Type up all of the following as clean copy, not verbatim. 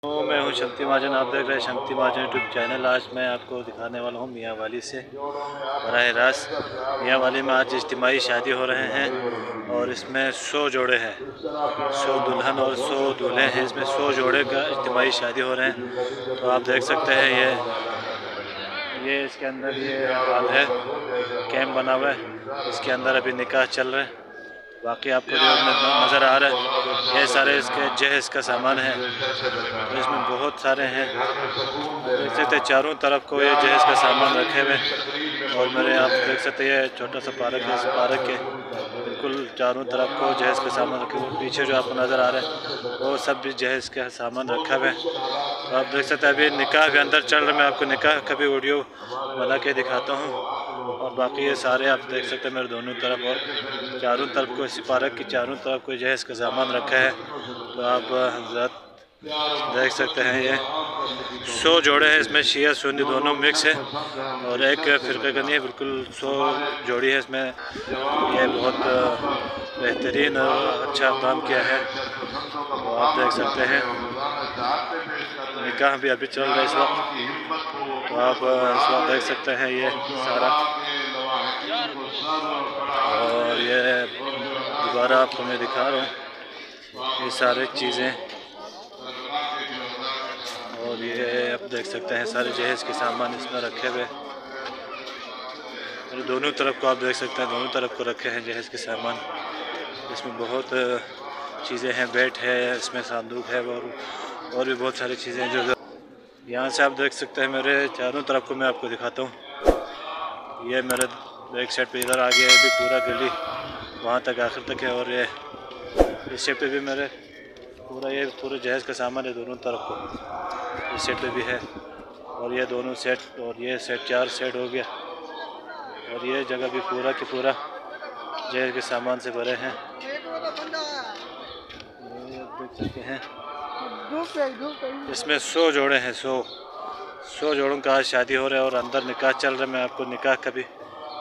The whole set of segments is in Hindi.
मैं हूं शक्ति महाजन, आप देख रहे हैं शक्ति महाजन यूट्यूब चैनल। आज मैं आपको दिखाने वाला हूं मियाँ वाली से बराह रास्त। मियाँ वाली में आज इज्तिमाई शादी हो रहे हैं और इसमें 100 जोड़े हैं, 100 दुल्हन और 100 दूल्हे हैं। इसमें 100 जोड़े का इज्तिमाई शादी हो रहे हैं। तो आप देख सकते हैं ये इसके अंदर ये हाल है, कैंप बना हुआ है, इसके अंदर अभी निकाह चल रहा है। बाकी आपको जो नज़र आ रहा है ये सारे इसके जहेज़ का सामान है। तो इसमें बहुत सारे हैं, देख सकते हैं चारों तरफ को ये जहेज़ का सामान रखे हुए। और मेरे आप देख सकते हैं ये छोटा सा पार्क है, इस पार्क के बिल्कुल चारों तरफ को जहेज़ का सामान रखे हुए। पीछे जो आपको नज़र आ रहा है वो सब भी जहेज़ का सामान रखा हुआ है। तो आप देख सकते हैं अभी निकाह भी अंदर चल रहा है। मैं आपको निकाह का भी वीडियो बना के दिखाता हूँ। और बाकी ये सारे आप देख सकते हैं मेरे दोनों तरफ और चारों तरफ को, इसी पार्क की चारों तरफ को जहेज़ का सामान रखा है। तो आप हज़रत देख सकते हैं ये 100 जोड़े हैं। इसमें शिया सुन्नी दोनों मिक्स है और एक फ़िरक़े का नहीं है, बिल्कुल 100 जोड़ी है इसमें। ये बहुत बेहतरीन और अच्छा काम किया है। तो आप देख सकते हैं निकाह भी अभी चल रहा है इस वक्त। तो आप इस वक्त देख सकते हैं ये सारा। और ये दोबारा आपको मैं दिखा रहा हूँ ये सारी चीज़ें। और ये आप देख सकते हैं सारे जहेज़ के सामान इसमें रखे हुए। और दोनों तरफ को आप देख सकते हैं, दोनों तरफ को रखे हैं जहेज़ के सामान। इसमें बहुत चीज़ें हैं, बेड है, इसमें संदूक है और भी बहुत सारी चीज़ें हैं जो यहाँ से आप देख सकते हैं। मेरे चारों तरफ को मैं आपको दिखाता हूँ। ये मेरे बैक साइड पे इधर आ गया है, भी पूरा गली वहाँ तक आखिर तक है। और ये इस साइड पे भी मेरे पूरे जहेज़ का सामान है दोनों तरफ को, इस साइड पे भी है। और ये दोनों सेट और ये सेट 4 सेट हो गया। और ये जगह भी पूरा की पूरा जहेज़ के सामान से भरे हैं। ये देख सकते हैं इसमें 100 जोड़े हैं, 100 जोड़ों का आज शादी हो रहा है और अंदर निकाह चल रहा है। मैं आपको निकाह का भी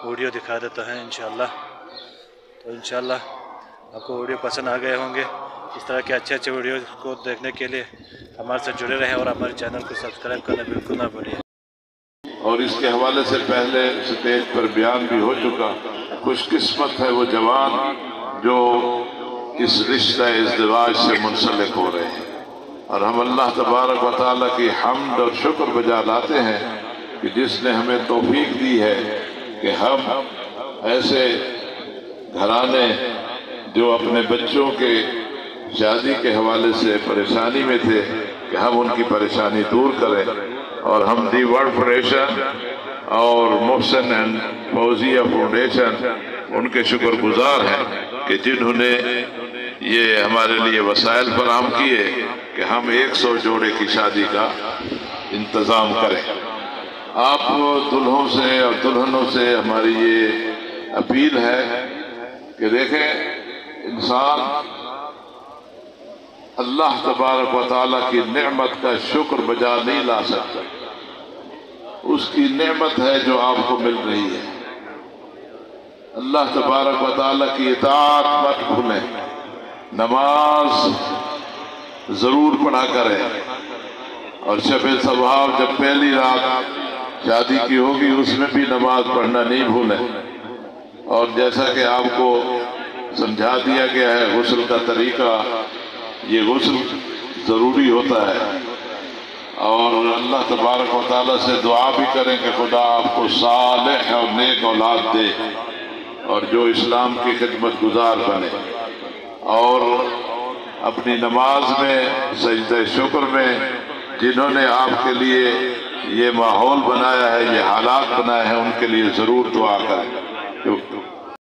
वीडियो दिखा देता है इंशाल्लाह। तो इंशाल्लाह आपको वीडियो पसंद आ गए होंगे। इस तरह के अच्छे वीडियो को देखने के लिए हमारे साथ जुड़े रहें और हमारे चैनल को सब्सक्राइब करना बिल्कुल ना भूलिए। और इसके हवाले से पहले स्टेज पर बयान भी हो चुका। खुशकिस्मत है वो जवान जो इस रिश्ता इज़्दिवाज से मुंसलिक हो रहे हैं। और हम अल्लाह तबारक व तआला की हम्द और शुक्र बजा लाते हैं कि जिसने हमें तौफीक दी है कि हम ऐसे घराने जो अपने बच्चों के शादी के हवाले से परेशानी में थे कि हम उनकी परेशानी दूर करें। और हम दी वर्ल्ड फाउंडेशन और मोहसिन एंड फौजिया फाउंडेशन उनके शुक्रगुजार हैं कि जिन्होंने ये हमारे लिए वसाइल फराहम किए कि हम 100 जोड़े की शादी का इंतज़ाम करें। आप दुल्हों से और दुल्हनों से हमारी ये अपील है कि देखें, इंसान अल्लाह तबारक व तआला की नेमत का शुक्र बजा नहीं ला सकता। उसकी नेमत है जो आपको मिल रही है। अल्लाह तबारक व तआला की इताअत मत भूलें, नमाज जरूर पढ़ा करें। और शब सवाब जब पहली रात शादी की होगी उसमें भी नमाज पढ़ना नहीं भूलें। और जैसा कि आपको समझा दिया गया है गुस्ल का तरीका, ये गुस्ल ज़रूरी होता है। और अल्लाह तबारक व तआला से दुआ भी करें कि खुदा आपको सालेह और नेक औलाद दे और जो इस्लाम की खिदमत गुजार बने। और अपनी नमाज में, सजदे शुक्र में जिन्होंने आपके लिए ये माहौल बनाया है, ये हालात बनाए हैं, उनके लिए ज़रूर दुआ करें।